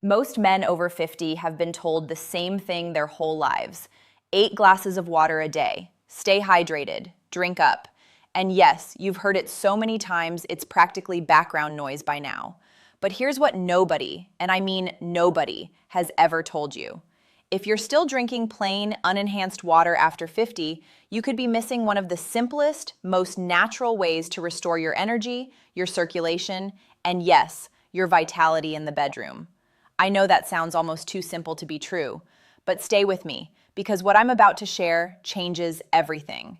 Most men over 50 have been told the same thing their whole lives. 8 glasses of water a day. Stay hydrated. Drink up. And yes, you've heard it so many times it's practically background noise by now. But here's what nobody, and I mean nobody, has ever told you. If you're still drinking plain, unenhanced water after 50, you could be missing one of the simplest, most natural ways to restore your energy, your circulation, and yes, your vitality in the bedroom. I know that sounds almost too simple to be true, but stay with me, because what I'm about to share changes everything.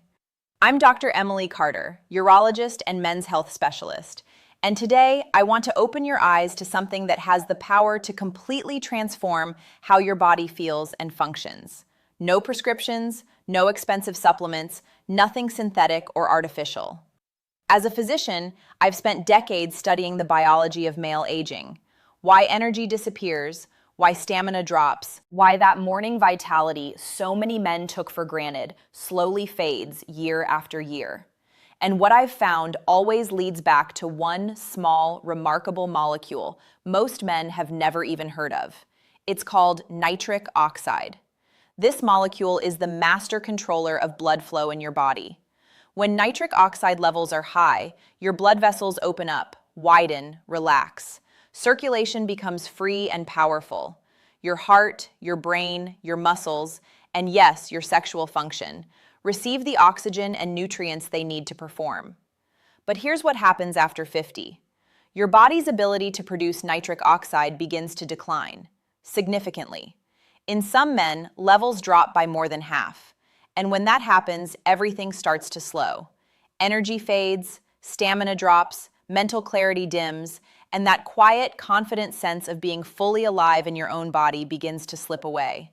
I'm Dr. Emily Carter, urologist and men's health specialist, and today I want to open your eyes to something that has the power to completely transform how your body feels and functions. No prescriptions, no expensive supplements, nothing synthetic or artificial. As a physician, I've spent decades studying the biology of male aging. Why energy disappears, why stamina drops, why that morning vitality so many men took for granted slowly fades year after year. And what I've found always leads back to one small, remarkable molecule most men have never even heard of. It's called nitric oxide. This molecule is the master controller of blood flow in your body. When nitric oxide levels are high, your blood vessels open up, widen, relax. Circulation becomes free and powerful. Your heart, your brain, your muscles, and yes, your sexual function, receive the oxygen and nutrients they need to perform. But here's what happens after 50. Your body's ability to produce nitric oxide begins to decline, significantly. In some men, levels drop by more than half. And when that happens, everything starts to slow. Energy fades, stamina drops, mental clarity dims, and that quiet, confident sense of being fully alive in your own body begins to slip away.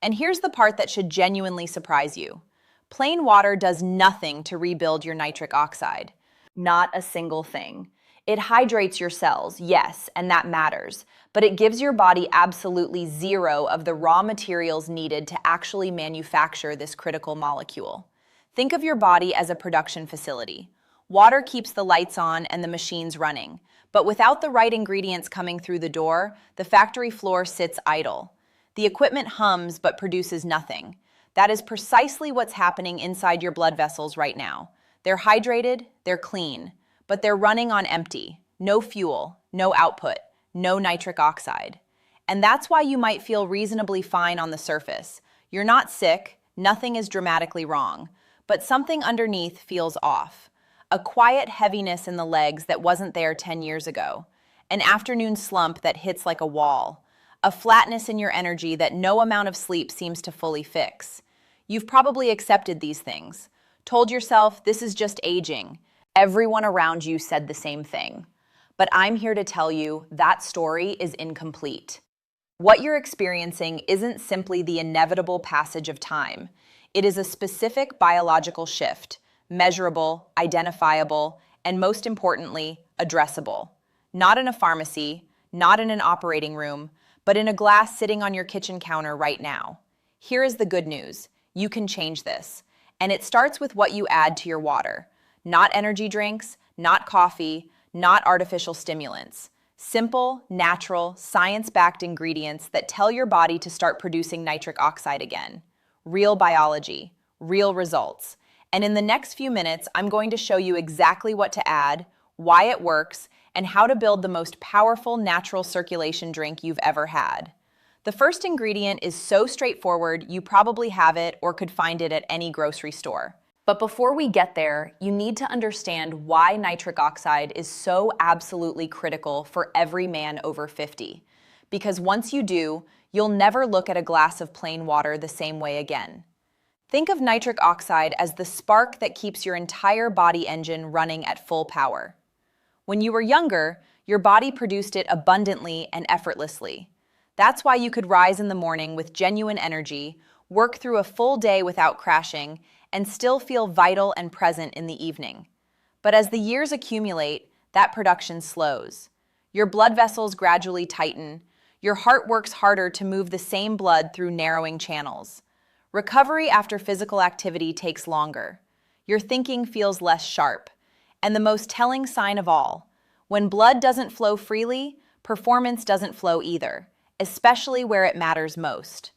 And here's the part that should genuinely surprise you. Plain water does nothing to rebuild your nitric oxide. Not a single thing. It hydrates your cells, yes, and that matters, but it gives your body absolutely zero of the raw materials needed to actually manufacture this critical molecule. Think of your body as a production facility. Water keeps the lights on and the machines running, but without the right ingredients coming through the door, the factory floor sits idle. The equipment hums but produces nothing. That is precisely what's happening inside your blood vessels right now. They're hydrated, they're clean, but they're running on empty. No fuel, no output, no nitric oxide. And that's why you might feel reasonably fine on the surface. You're not sick, nothing is dramatically wrong, but something underneath feels off. A quiet heaviness in the legs that wasn't there 10 years ago. An afternoon slump that hits like a wall. A flatness in your energy that no amount of sleep seems to fully fix. You've probably accepted these things. Told yourself this is just aging. Everyone around you said the same thing. But I'm here to tell you that story is incomplete. What you're experiencing isn't simply the inevitable passage of time. It is a specific biological shift. Measurable, identifiable, and most importantly, addressable. Not in a pharmacy, not in an operating room, but in a glass sitting on your kitchen counter right now. Here is the good news. You can change this. And it starts with what you add to your water. Not energy drinks, not coffee, not artificial stimulants. Simple, natural, science-backed ingredients that tell your body to start producing nitric oxide again. Real biology, real results. And in the next few minutes, I'm going to show you exactly what to add, why it works, and how to build the most powerful natural circulation drink you've ever had. The first ingredient is so straightforward, you probably have it or could find it at any grocery store. But before we get there, you need to understand why nitric oxide is so absolutely critical for every man over 50. Because once you do, you'll never look at a glass of plain water the same way again. Think of nitric oxide as the spark that keeps your entire body engine running at full power. When you were younger, your body produced it abundantly and effortlessly. That's why you could rise in the morning with genuine energy, work through a full day without crashing, and still feel vital and present in the evening. But as the years accumulate, that production slows. Your blood vessels gradually tighten. Your heart works harder to move the same blood through narrowing channels. Recovery after physical activity takes longer. Your thinking feels less sharp. And the most telling sign of all, when blood doesn't flow freely, performance doesn't flow either, especially where it matters most.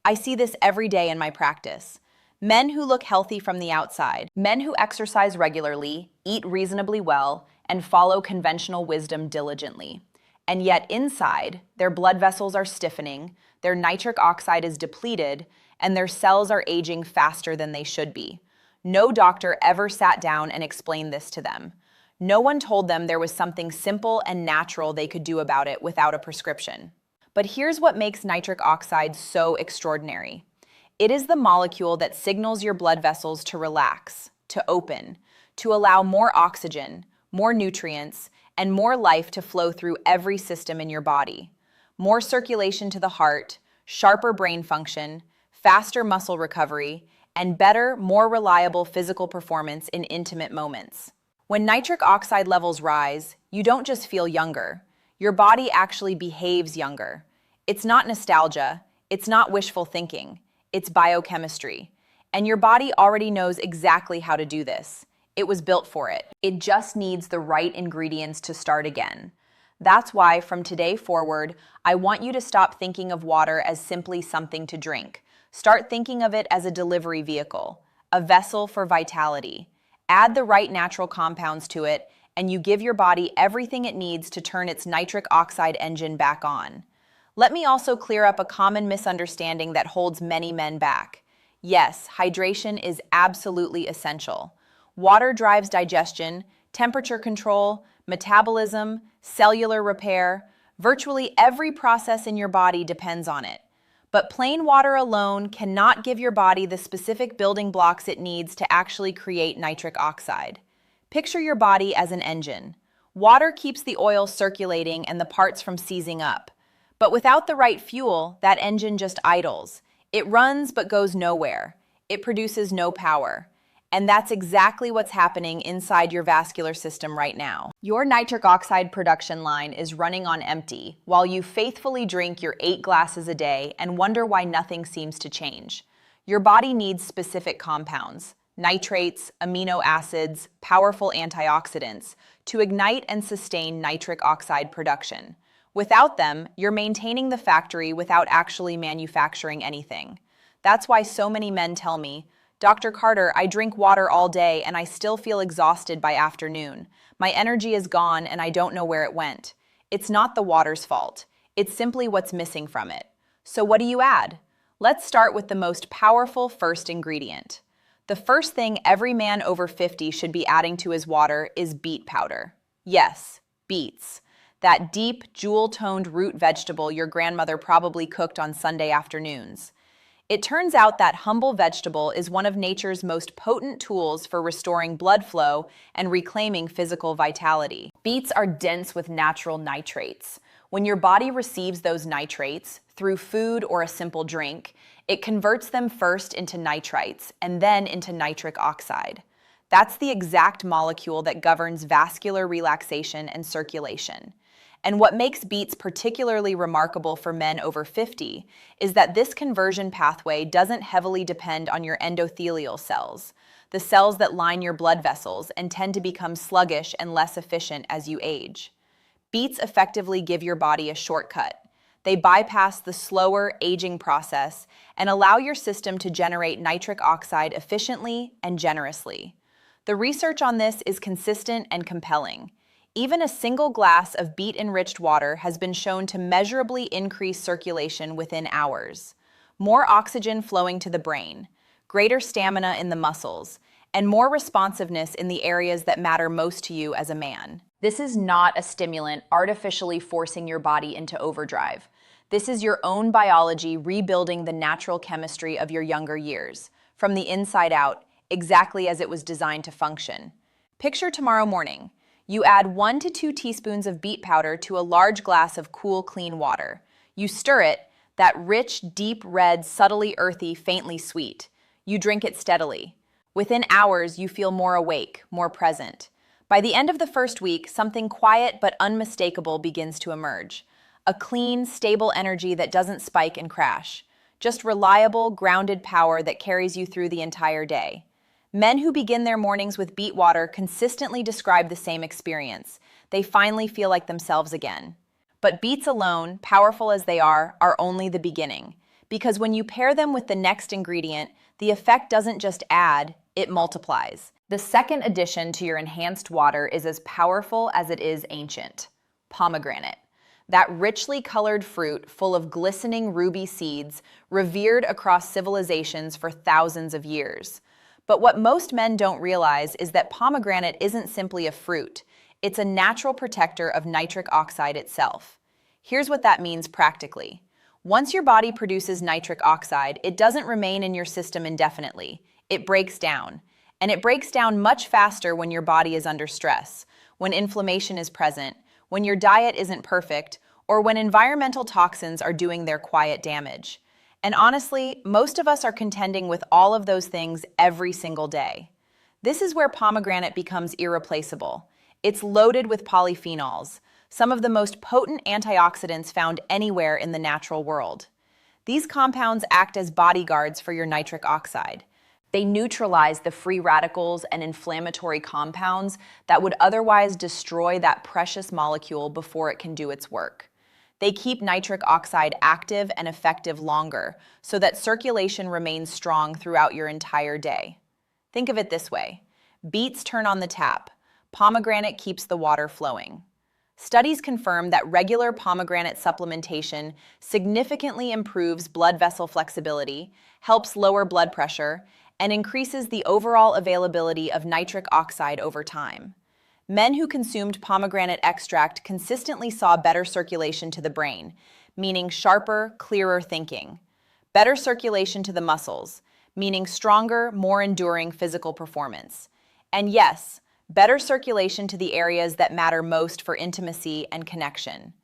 I see this every day in my practice. Men who look healthy from the outside, men who exercise regularly, eat reasonably well, and follow conventional wisdom diligently. And yet inside, their blood vessels are stiffening, their nitric oxide is depleted, and their cells are aging faster than they should be. No doctor ever sat down and explained this to them. No one told them there was something simple and natural they could do about it without a prescription. But here's what makes nitric oxide so extraordinary. It is the molecule that signals your blood vessels to relax, to open, to allow more oxygen, more nutrients, and more life to flow through every system in your body. More circulation to the heart, sharper brain function, faster muscle recovery, and better, more reliable physical performance in intimate moments. When nitric oxide levels rise, you don't just feel younger. Your body actually behaves younger. It's not nostalgia, it's not wishful thinking, it's biochemistry. And your body already knows exactly how to do this. It was built for it. It just needs the right ingredients to start again. That's why, from today forward, I want you to stop thinking of water as simply something to drink. Start thinking of it as a delivery vehicle, a vessel for vitality. Add the right natural compounds to it, and you give your body everything it needs to turn its nitric oxide engine back on. Let me also clear up a common misunderstanding that holds many men back. Yes, hydration is absolutely essential. Water drives digestion, temperature control, metabolism, cellular repair. Virtually every process in your body depends on it. But plain water alone cannot give your body the specific building blocks it needs to actually create nitric oxide. Picture your body as an engine. Water keeps the oil circulating and the parts from seizing up. But without the right fuel, that engine just idles. It runs but goes nowhere. It produces no power. And that's exactly what's happening inside your vascular system right now. Your nitric oxide production line is running on empty while you faithfully drink your 8 glasses a day and wonder why nothing seems to change. Your body needs specific compounds, nitrates, amino acids, powerful antioxidants, to ignite and sustain nitric oxide production. Without them, you're maintaining the factory without actually manufacturing anything. That's why so many men tell me, Dr. Carter, I drink water all day and I still feel exhausted by afternoon. My energy is gone and I don't know where it went. It's not the water's fault. It's simply what's missing from it. So what do you add? Let's start with the most powerful first ingredient. The first thing every man over 50 should be adding to his water is beet powder. Yes, beets. That deep, jewel-toned root vegetable your grandmother probably cooked on Sunday afternoons. It turns out that humble vegetable is one of nature's most potent tools for restoring blood flow and reclaiming physical vitality. Beets are dense with natural nitrates. When your body receives those nitrates, through food or a simple drink, it converts them first into nitrites and then into nitric oxide. That's the exact molecule that governs vascular relaxation and circulation. And what makes beets particularly remarkable for men over 50 is that this conversion pathway doesn't heavily depend on your endothelial cells, the cells that line your blood vessels and tend to become sluggish and less efficient as you age. Beets effectively give your body a shortcut. They bypass the slower aging process and allow your system to generate nitric oxide efficiently and generously. The research on this is consistent and compelling. Even a single glass of beet-enriched water has been shown to measurably increase circulation within hours. More oxygen flowing to the brain, greater stamina in the muscles, and more responsiveness in the areas that matter most to you as a man. This is not a stimulant artificially forcing your body into overdrive. This is your own biology rebuilding the natural chemistry of your younger years, from the inside out, exactly as it was designed to function. Picture tomorrow morning. You add 1 to 2 teaspoons of beet powder to a large glass of cool, clean water. You stir it, that rich, deep red, subtly earthy, faintly sweet. You drink it steadily. Within hours, you feel more awake, more present. By the end of the first week, something quiet but unmistakable begins to emerge. A clean, stable energy that doesn't spike and crash. Just reliable, grounded power that carries you through the entire day. Men who begin their mornings with beet water consistently describe the same experience. They finally feel like themselves again. But beets alone, powerful as they are only the beginning. Because when you pair them with the next ingredient, the effect doesn't just add, it multiplies. The second addition to your enhanced water is as powerful as it is ancient: pomegranate. That richly colored fruit full of glistening ruby seeds, revered across civilizations for thousands of years. But what most men don't realize is that pomegranate isn't simply a fruit. It's a natural protector of nitric oxide itself. Here's what that means practically. Once your body produces nitric oxide, it doesn't remain in your system indefinitely. It breaks down. And it breaks down much faster when your body is under stress, when inflammation is present, when your diet isn't perfect, or when environmental toxins are doing their quiet damage. And honestly, most of us are contending with all of those things every single day. This is where pomegranate becomes irreplaceable. It's loaded with polyphenols, some of the most potent antioxidants found anywhere in the natural world. These compounds act as bodyguards for your nitric oxide. They neutralize the free radicals and inflammatory compounds that would otherwise destroy that precious molecule before it can do its work. They keep nitric oxide active and effective longer so that circulation remains strong throughout your entire day. Think of it this way: beets turn on the tap, pomegranate keeps the water flowing. Studies confirm that regular pomegranate supplementation significantly improves blood vessel flexibility, helps lower blood pressure, and increases the overall availability of nitric oxide over time. Men who consumed pomegranate extract consistently saw better circulation to the brain, meaning sharper, clearer thinking. Better circulation to the muscles, meaning stronger, more enduring physical performance. And yes, better circulation to the areas that matter most for intimacy and connection.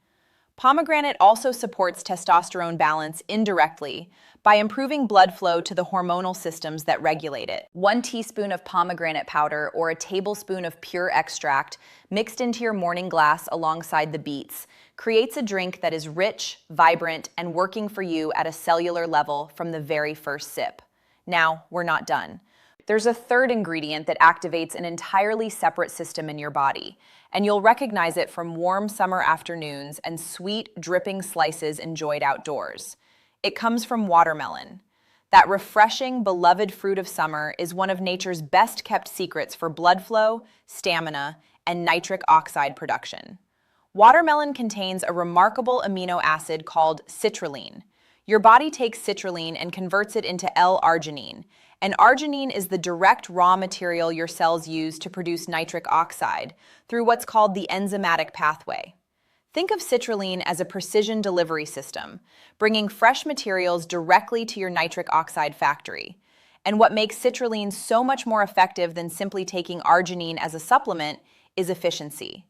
Pomegranate also supports testosterone balance indirectly by improving blood flow to the hormonal systems that regulate it. 1 teaspoon of pomegranate powder or a tablespoon of pure extract mixed into your morning glass alongside the beets creates a drink that is rich, vibrant, and working for you at a cellular level from the very first sip. Now, we're not done. There's a third ingredient that activates an entirely separate system in your body, and you'll recognize it from warm summer afternoons and sweet, dripping slices enjoyed outdoors. It comes from watermelon. That refreshing, beloved fruit of summer is one of nature's best-kept secrets for blood flow, stamina, and nitric oxide production. Watermelon contains a remarkable amino acid called citrulline. Your body takes citrulline and converts it into L-arginine, and arginine is the direct raw material your cells use to produce nitric oxide through what's called the enzymatic pathway. Think of citrulline as a precision delivery system, bringing fresh materials directly to your nitric oxide factory. And what makes citrulline so much more effective than simply taking arginine as a supplement is efficiency.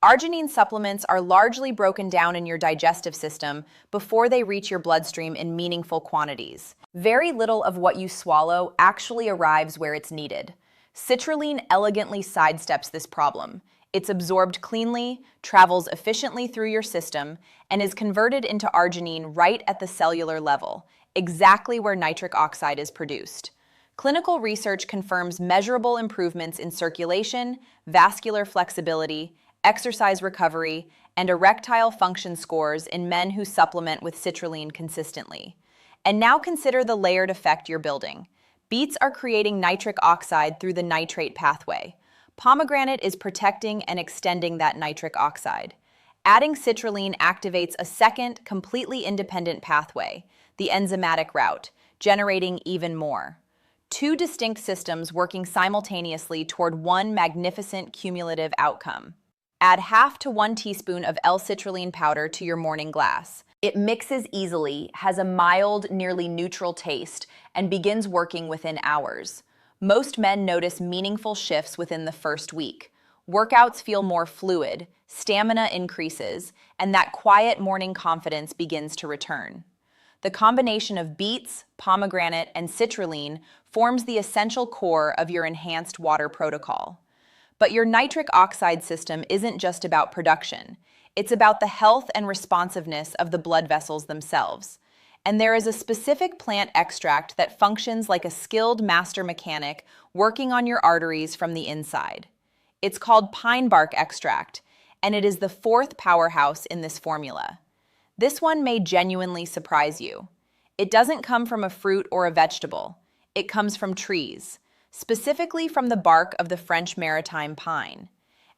Arginine supplements are largely broken down in your digestive system before they reach your bloodstream in meaningful quantities. Very little of what you swallow actually arrives where it's needed. Citrulline elegantly sidesteps this problem. It's absorbed cleanly, travels efficiently through your system, and is converted into arginine right at the cellular level, exactly where nitric oxide is produced. Clinical research confirms measurable improvements in circulation, vascular flexibility, exercise recovery, and erectile function scores in men who supplement with citrulline consistently. And now consider the layered effect you're building. Beets are creating nitric oxide through the nitrate pathway. Pomegranate is protecting and extending that nitric oxide. Adding citrulline activates a second, completely independent pathway, the enzymatic route, generating even more. 2 distinct systems working simultaneously toward one magnificent cumulative outcome. Add half to 1 teaspoon of L-citrulline powder to your morning glass. It mixes easily, has a mild, nearly neutral taste, and begins working within hours. Most men notice meaningful shifts within the first week. Workouts feel more fluid, stamina increases, and that quiet morning confidence begins to return. The combination of beets, pomegranate, and citrulline forms the essential core of your enhanced water protocol. But your nitric oxide system isn't just about production. It's about the health and responsiveness of the blood vessels themselves. And there is a specific plant extract that functions like a skilled master mechanic working on your arteries from the inside. It's called pine bark extract, and it is the fourth powerhouse in this formula. This one may genuinely surprise you. It doesn't come from a fruit or a vegetable. It comes from trees, specifically from the bark of the French maritime pine.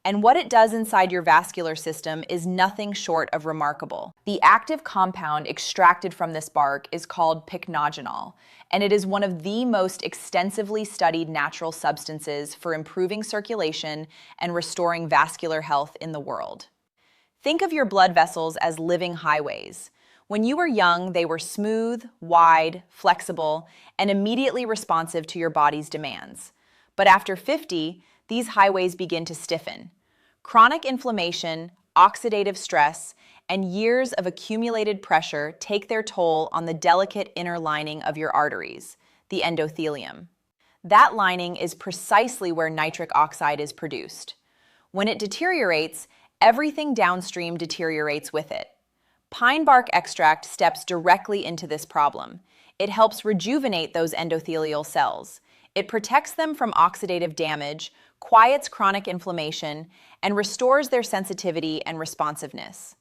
And what it does inside your vascular system is nothing short of remarkable. The active compound extracted from this bark is called pycnogenol, and it is one of the most extensively studied natural substances for improving circulation and restoring vascular health in the world. Think of your blood vessels as living highways. When you were young, they were smooth, wide, flexible, and immediately responsive to your body's demands. But after 50, these highways begin to stiffen. Chronic inflammation, oxidative stress, and years of accumulated pressure take their toll on the delicate inner lining of your arteries, the endothelium. That lining is precisely where nitric oxide is produced. When it deteriorates, everything downstream deteriorates with it. Pine bark extract steps directly into this problem. It helps rejuvenate those endothelial cells. It protects them from oxidative damage, quiets chronic inflammation, and restores their sensitivity and responsiveness.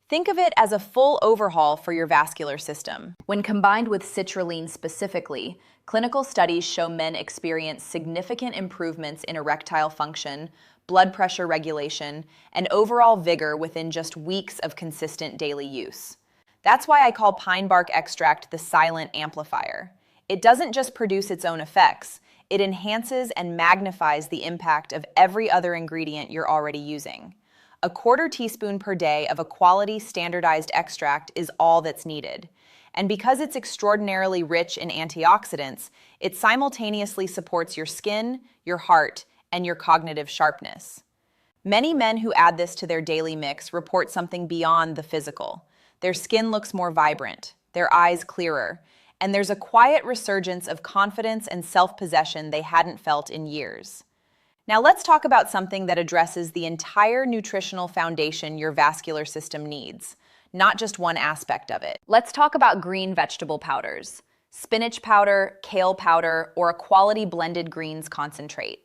Think of it as a full overhaul for your vascular system. When combined with citrulline specifically, clinical studies show men experience significant improvements in erectile function, blood pressure regulation, and overall vigor within just weeks of consistent daily use. That's why I call pine bark extract the silent amplifier. It doesn't just produce its own effects, it enhances and magnifies the impact of every other ingredient you're already using. A quarter teaspoon per day of a quality standardized extract is all that's needed. And because it's extraordinarily rich in antioxidants, it simultaneously supports your skin, your heart, and your cognitive sharpness. Many men who add this to their daily mix report something beyond the physical. Their skin looks more vibrant, their eyes clearer, and there's a quiet resurgence of confidence and self-possession they hadn't felt in years. Now let's talk about something that addresses the entire nutritional foundation your vascular system needs, not just one aspect of it. Let's talk about green vegetable powders. Spinach powder, kale powder, or a quality blended greens concentrate.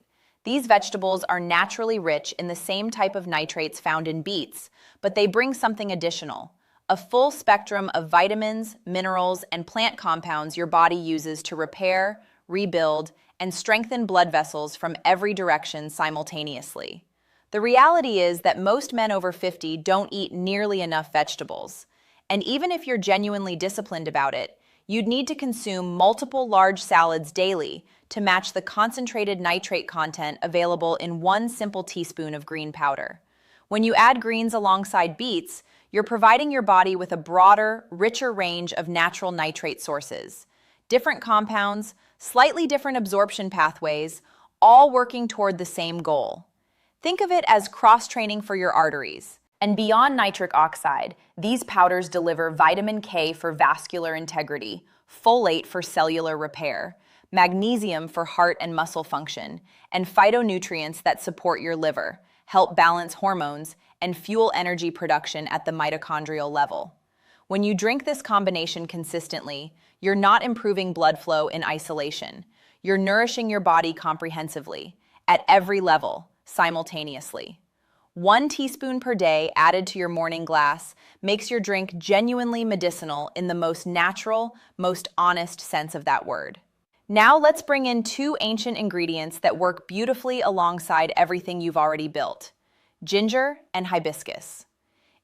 These vegetables are naturally rich in the same type of nitrates found in beets, but they bring something additional: a full spectrum of vitamins, minerals, and plant compounds your body uses to repair, rebuild, and strengthen blood vessels from every direction simultaneously. The reality is that most men over 50 don't eat nearly enough vegetables. And even if you're genuinely disciplined about it, you'd need to consume multiple large salads daily to match the concentrated nitrate content available in one simple teaspoon of green powder. When you add greens alongside beets, you're providing your body with a broader, richer range of natural nitrate sources. Different compounds, slightly different absorption pathways, all working toward the same goal. Think of it as cross-training for your arteries. And beyond nitric oxide, these powders deliver vitamin K for vascular integrity, folate for cellular repair, magnesium for heart and muscle function, and phytonutrients that support your liver, help balance hormones, and fuel energy production at the mitochondrial level. When you drink this combination consistently, you're not improving blood flow in isolation. You're nourishing your body comprehensively, at every level, simultaneously. 1 teaspoon per day added to your morning glass makes your drink genuinely medicinal in the most natural, most honest sense of that word. Now let's bring in 2 ancient ingredients that work beautifully alongside everything you've already built: ginger and hibiscus.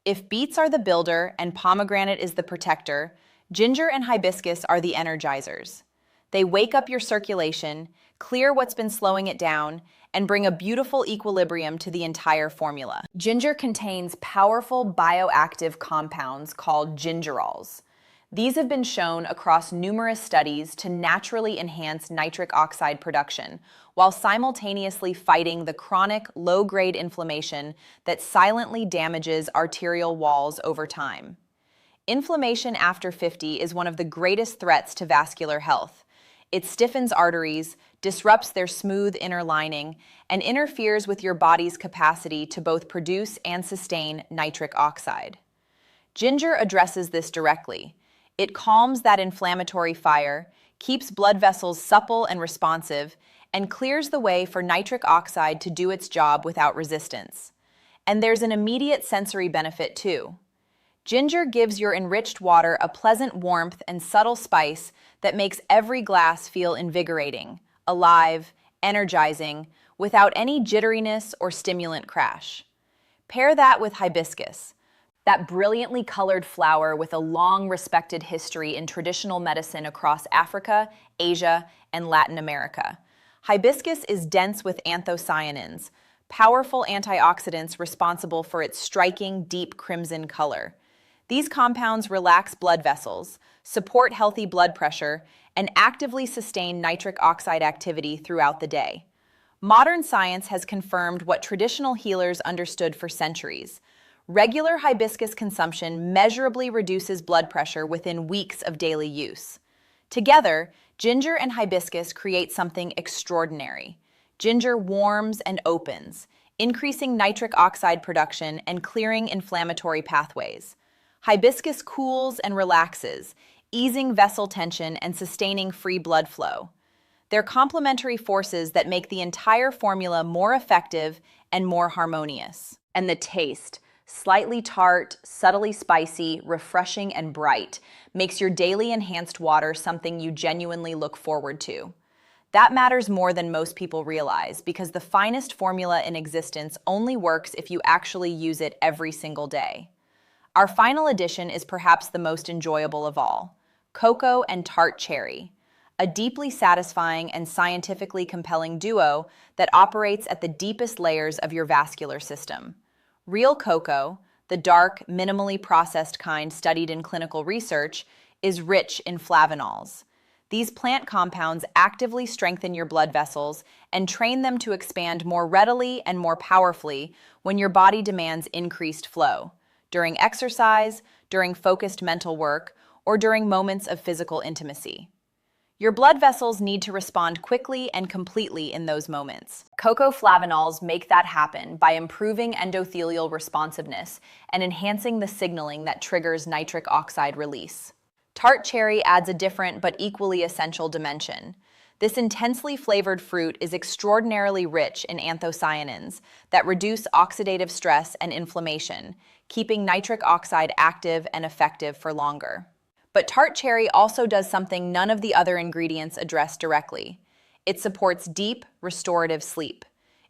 If beets are the builder and pomegranate is the protector, ginger and hibiscus are the energizers. They wake up your circulation, clear what's been slowing it down, and bring a beautiful equilibrium to the entire formula. Ginger contains powerful bioactive compounds called gingerols. These have been shown across numerous studies to naturally enhance nitric oxide production, while simultaneously fighting the chronic low-grade inflammation that silently damages arterial walls over time. Inflammation after 50 is one of the greatest threats to vascular health. It stiffens arteries, disrupts their smooth inner lining, and interferes with your body's capacity to both produce and sustain nitric oxide. Ginger addresses this directly. It calms that inflammatory fire, keeps blood vessels supple and responsive, and clears the way for nitric oxide to do its job without resistance. And there's an immediate sensory benefit too. Ginger gives your enriched water a pleasant warmth and subtle spice that makes every glass feel invigorating, alive, energizing, without any jitteriness or stimulant crash. Pair that with hibiscus, that brilliantly colored flower with a long respected history in traditional medicine across Africa, Asia, and Latin America. Hibiscus is dense with anthocyanins, powerful antioxidants responsible for its striking, deep crimson color. These compounds relax blood vessels, support healthy blood pressure, and actively sustain nitric oxide activity throughout the day. Modern science has confirmed what traditional healers understood for centuries. Regular hibiscus consumption measurably reduces blood pressure within weeks of daily use. Together, ginger and hibiscus create something extraordinary. Ginger warms and opens, increasing nitric oxide production and clearing inflammatory pathways. Hibiscus cools and relaxes, easing vessel tension and sustaining free blood flow. They're complementary forces that make the entire formula more effective and more harmonious. And the taste, slightly tart, subtly spicy, refreshing, and bright, makes your daily enhanced water something you genuinely look forward to. That matters more than most people realize, because the finest formula in existence only works if you actually use it every single day. Our final addition is perhaps the most enjoyable of all: cocoa and tart cherry, a deeply satisfying and scientifically compelling duo that operates at the deepest layers of your vascular system. Real cocoa, the dark, minimally processed kind studied in clinical research, is rich in flavanols. These plant compounds actively strengthen your blood vessels and train them to expand more readily and more powerfully when your body demands increased flow, during exercise, during focused mental work, or during moments of physical intimacy. Your blood vessels need to respond quickly and completely in those moments. Cocoa flavanols make that happen by improving endothelial responsiveness and enhancing the signaling that triggers nitric oxide release. Tart cherry adds a different but equally essential dimension. This intensely flavored fruit is extraordinarily rich in anthocyanins that reduce oxidative stress and inflammation, keeping nitric oxide active and effective for longer. But tart cherry also does something none of the other ingredients address directly. It supports deep, restorative sleep.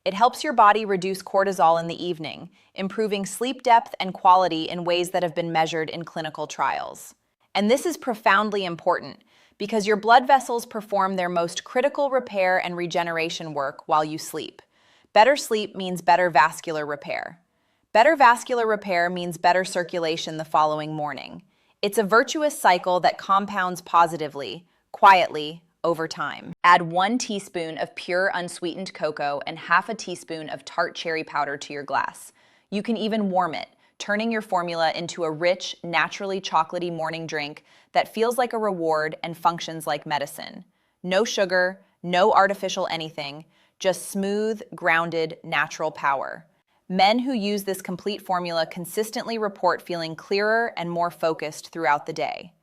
It helps your body reduce cortisol in the evening, improving sleep depth and quality in ways that have been measured in clinical trials. And this is profoundly important, because your blood vessels perform their most critical repair and regeneration work while you sleep. Better sleep means better vascular repair. Better vascular repair means better circulation the following morning. It's a virtuous cycle that compounds positively, quietly, over time. Add 1 teaspoon of pure unsweetened cocoa and half a teaspoon of tart cherry powder to your glass. You can even warm it, turning your formula into a rich, naturally chocolatey morning drink that feels like a reward and functions like medicine. No sugar, no artificial anything, just smooth, grounded, natural power. Men who use this complete formula consistently report feeling clearer and more focused throughout the day.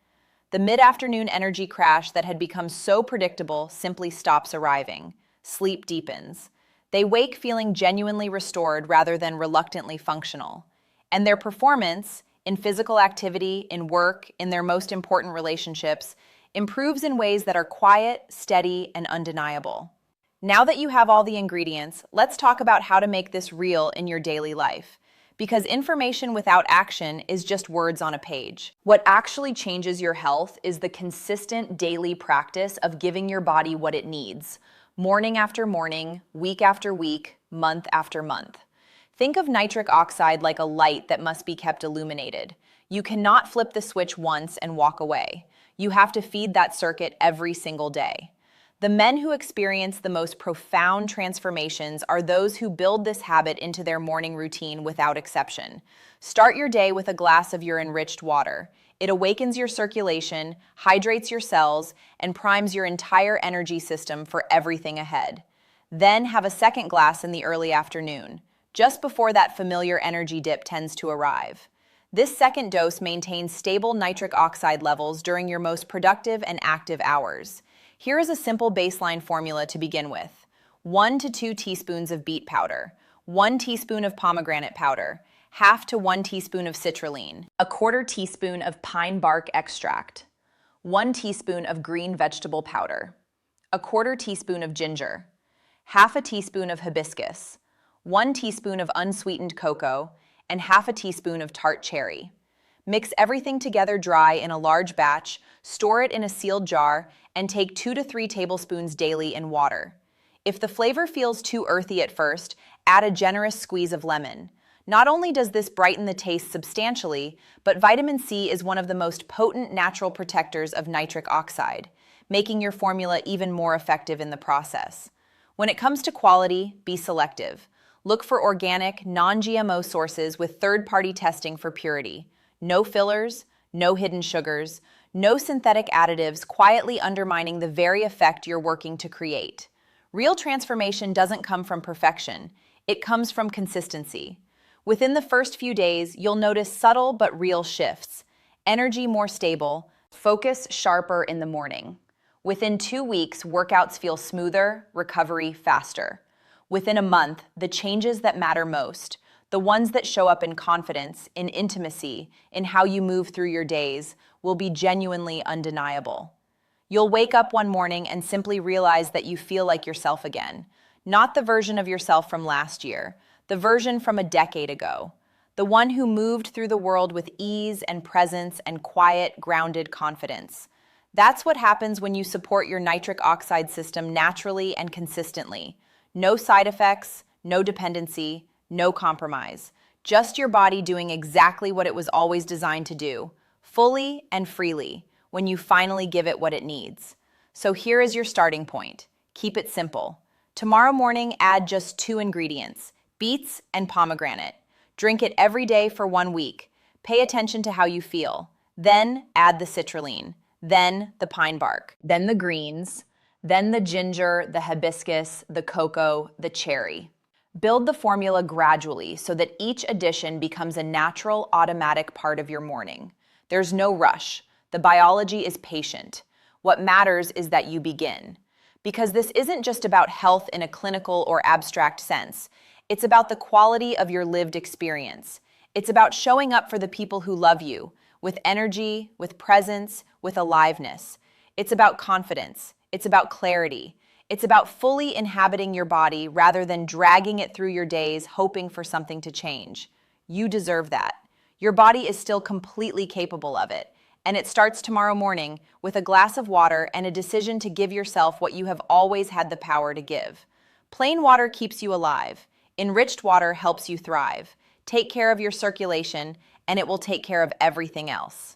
The mid-afternoon energy crash that had become so predictable simply stops arriving. Sleep deepens. They wake feeling genuinely restored rather than reluctantly functional. And their performance, in physical activity, in work, in their most important relationships, improves in ways that are quiet, steady, and undeniable. Now that you have all the ingredients, let's talk about how to make this real in your daily life. Because information without action is just words on a page. What actually changes your health is the consistent daily practice of giving your body what it needs, morning after morning, week after week, month after month. Think of nitric oxide like a light that must be kept illuminated. You cannot flip the switch once and walk away. You have to feed that circuit every single day. The men who experience the most profound transformations are those who build this habit into their morning routine without exception. Start your day with a glass of your enriched water. It awakens your circulation, hydrates your cells, and primes your entire energy system for everything ahead. Then have a second glass in the early afternoon, just before that familiar energy dip tends to arrive. This second dose maintains stable nitric oxide levels during your most productive and active hours. Here is a simple baseline formula to begin with. 1 to 2 teaspoons of beet powder, 1 teaspoon of pomegranate powder, half to 1 teaspoon of citrulline, a quarter teaspoon of pine bark extract, 1 teaspoon of green vegetable powder, a quarter teaspoon of ginger, half a teaspoon of hibiscus, 1 teaspoon of unsweetened cocoa, and half a teaspoon of tart cherry. Mix everything together dry in a large batch, store it in a sealed jar, and take 2 to 3 tablespoons daily in water. If the flavor feels too earthy at first, add a generous squeeze of lemon. Not only does this brighten the taste substantially, but vitamin C is one of the most potent natural protectors of nitric oxide, making your formula even more effective in the process. When it comes to quality, be selective. Look for organic, non-GMO sources with third-party testing for purity. No fillers, no hidden sugars, no synthetic additives quietly undermining the very effect you're working to create. Real transformation doesn't come from perfection. It comes from consistency. Within the first few days, you'll notice subtle but real shifts. Energy more stable, focus sharper in the morning. Within 2 weeks, workouts feel smoother, recovery faster. Within a month, the changes that matter most, the ones that show up in confidence, in intimacy, in how you move through your days, will be genuinely undeniable. You'll wake up one morning and simply realize that you feel like yourself again. Not the version of yourself from last year, the version from a decade ago. The one who moved through the world with ease and presence and quiet, grounded confidence. That's what happens when you support your nitric oxide system naturally and consistently. No side effects, no dependency, no compromise. Just your body doing exactly what it was always designed to do, fully and freely, when you finally give it what it needs. So here is your starting point. Keep it simple. Tomorrow morning, add just 2 ingredients, beets and pomegranate. Drink it every day for 1 week. Pay attention to how you feel. Then add the citrulline, then the pine bark, then the greens, then the ginger, the hibiscus, the cocoa, the cherry. Build the formula gradually so that each addition becomes a natural, automatic part of your morning. There's no rush. The biology is patient. What matters is that you begin. Because this isn't just about health in a clinical or abstract sense. It's about the quality of your lived experience. It's about showing up for the people who love you, with energy, with presence, with aliveness. It's about confidence. It's about clarity. It's about fully inhabiting your body rather than dragging it through your days hoping for something to change. You deserve that. Your body is still completely capable of it. And it starts tomorrow morning with a glass of water and a decision to give yourself what you have always had the power to give. Plain water keeps you alive. Enriched water helps you thrive. Take care of your circulation, and it will take care of everything else.